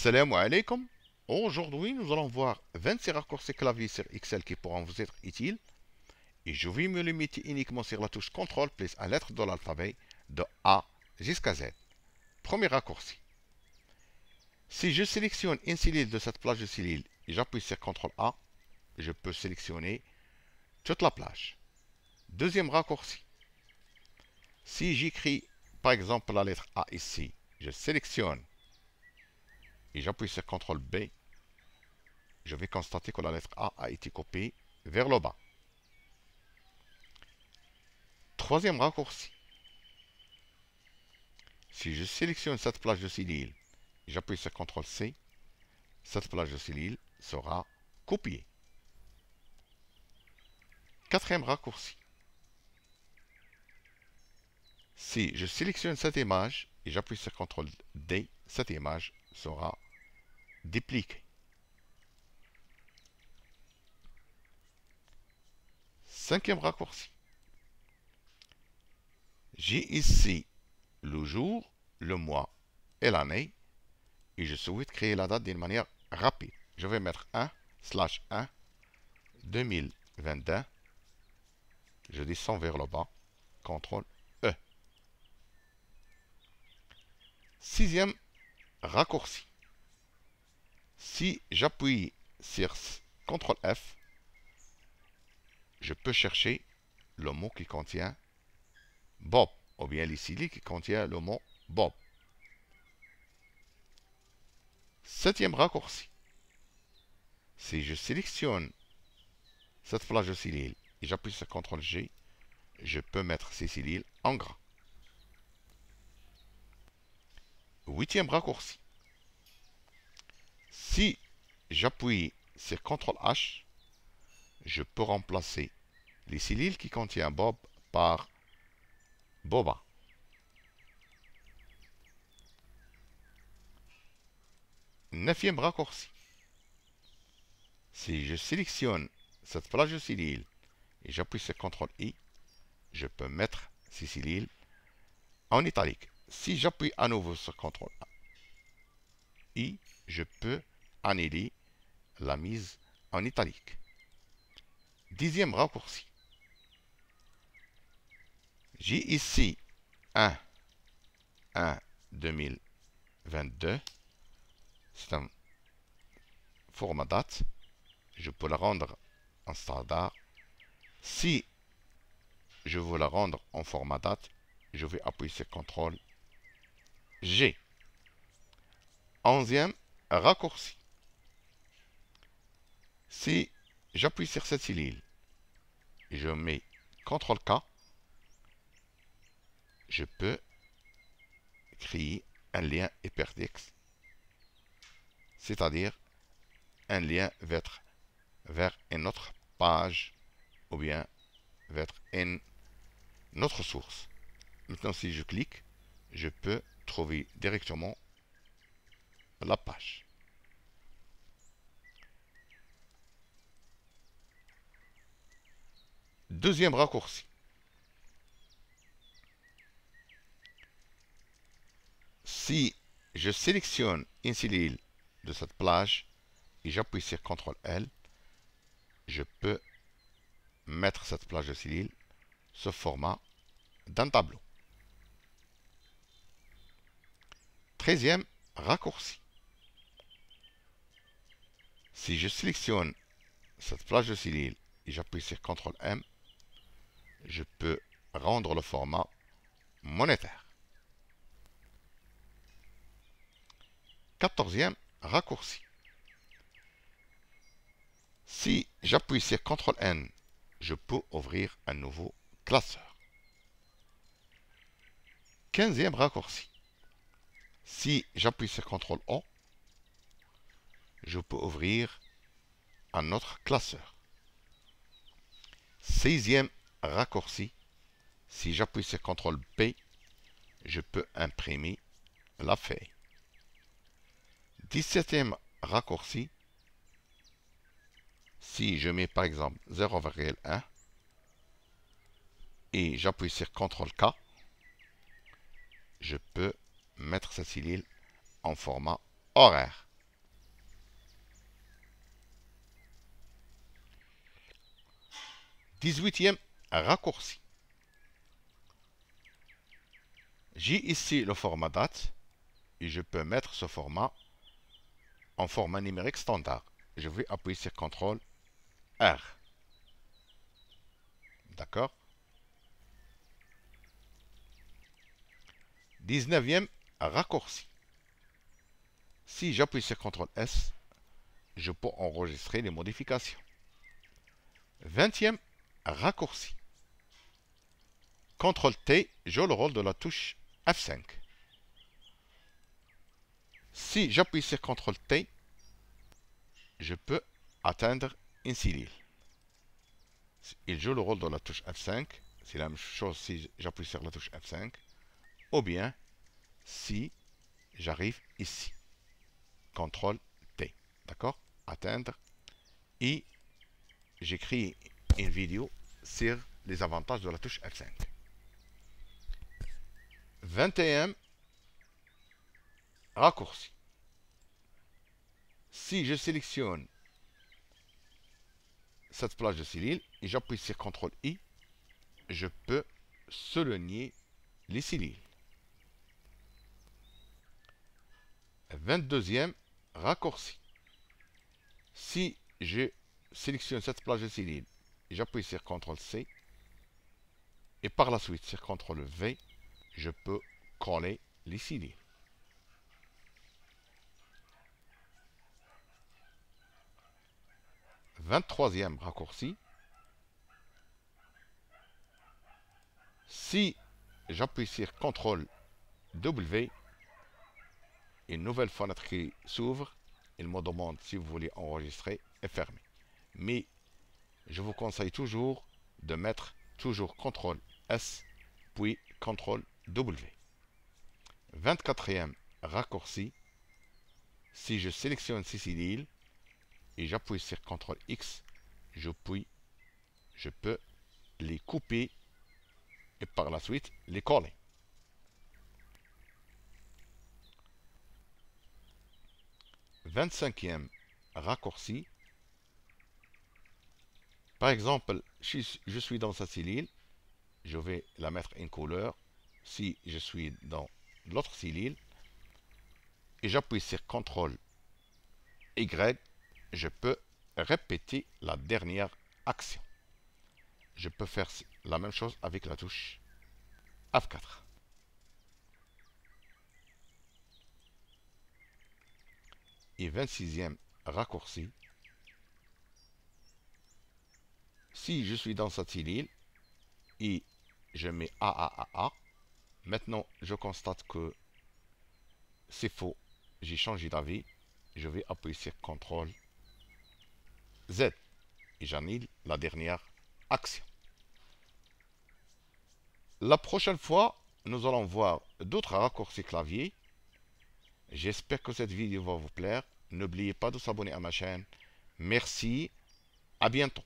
Assalamu alaikum. Aujourd'hui, nous allons voir 26 raccourcis clavier sur Excel qui pourront vous être utiles. Et je vais me limiter uniquement sur la touche CTRL plus à lettre de l'alphabet de A jusqu'à Z. Premier raccourci. Si je sélectionne une cellule de cette plage de cellules et j'appuie sur CTRL A, je peux sélectionner toute la plage. Deuxième raccourci. Si j'écris par exemple la lettre A ici, je sélectionne et j'appuie sur CTRL B, je vais constater que la lettre A a été copiée vers le bas. Troisième raccourci. Si je sélectionne cette plage de cellules et j'appuie sur CTRL C, cette plage de cellules sera copiée. Quatrième raccourci. Si je sélectionne cette image et j'appuie sur CTRL D, cette image sera dupliquée. Cinquième raccourci. J'ai ici le jour, le mois et l'année et je souhaite créer la date d'une manière rapide. Je vais mettre 1/1 2022. Je descends vers le bas. CTRL E. Sixième raccourci. Si j'appuie sur CTRL F, je peux chercher le mot qui contient Bob, ou bien les cellules qui contient le mot Bob. Septième raccourci. Si je sélectionne cette plage de cellules et j'appuie sur CTRL G, je peux mettre ces cellules en gras. Huitième raccourci. Si j'appuie sur CTRL H, je peux remplacer les cellules qui contiennent Bob par Boba. Neuvième raccourci. Si je sélectionne cette plage de cellules et j'appuie sur CTRL I, je peux mettre ces cellules en italique. Si j'appuie à nouveau sur CTRL I, je peux annuler la mise en italique. Dixième raccourci. J'ai ici 1/1/2022. C'est un format date. Je peux la rendre en standard. Si je veux la rendre en format date, je vais appuyer sur CTRL G. Onzième raccourci. Si j'appuie sur cette cellule et je mets CTRL K, je peux créer un lien hypertexte, c'est-à-dire un lien vers une autre page ou bien vers une autre source. Maintenant, si je clique, je peux trouver directement la page. Deuxième raccourci. Si je sélectionne une cellule de cette plage et j'appuie sur CTRL L, je peux mettre cette plage de cellules sous format d'un tableau. 13e raccourci. Si je sélectionne cette plage de cellules et j'appuie sur CTRL M, je peux rendre le format monétaire. 14e raccourci. Si j'appuie sur CTRL N, je peux ouvrir un nouveau classeur. 15e raccourci. Si j'appuie sur CTRL O, je peux ouvrir un autre classeur. 16e raccourci. Si j'appuie sur CTRL B, je peux imprimer la feuille. 17e raccourci. Si je mets par exemple 0,1 et j'appuie sur CTRL K, je peux mettre cette cellule en format horaire. 18e raccourci. J'ai ici le format date et je peux mettre ce format en format numérique standard. Je vais appuyer sur CTRL R. D'accord? 19e raccourci. Si j'appuie sur CTRL S, je peux enregistrer les modifications. 20e raccourci. CTRL T joue le rôle de la touche F5. Si j'appuie sur CTRL T, je peux atteindre une cellule. Il joue le rôle de la touche F5. C'est la même chose si j'appuie sur la touche F5. Ou bien si j'arrive ici. CTRL T. D'accord? Atteindre. Et j'écris une vidéo sur les avantages de la touche F5. 21 raccourci. Si je sélectionne cette plage de cellule et j'appuie sur CTRL I, je peux souligner les cellules. 22e raccourci. Si je sélectionne cette plage de cellule et j'appuie sur CTRL C et par la suite sur CTRL V, je peux coller les cellules. 23e raccourci. Si j'appuie sur CTRL W, une nouvelle fenêtre qui s'ouvre, il me demande si vous voulez enregistrer et fermer. Mais je vous conseille toujours de mettre toujours CTRL S puis CTRL W. 24e raccourci. Si je sélectionne ces cellules et j'appuie sur CTRL X, je peux les couper et par la suite les coller. 25e raccourci. Par exemple, si je suis dans cette cellule, je vais la mettre en couleur. Si je suis dans l'autre cellule et j'appuie sur CTRL Y, je peux répéter la dernière action. Je peux faire la même chose avec la touche F4. Et 26e raccourci. Si je suis dans cette cellule et je mets AAAA, maintenant je constate que c'est faux. J'ai changé d'avis. Je vais appuyer sur CTRL Z et j'annule la dernière action. La prochaine fois, nous allons voir d'autres raccourcis clavier. J'espère que cette vidéo va vous plaire. N'oubliez pas de s'abonner à ma chaîne. Merci, à bientôt.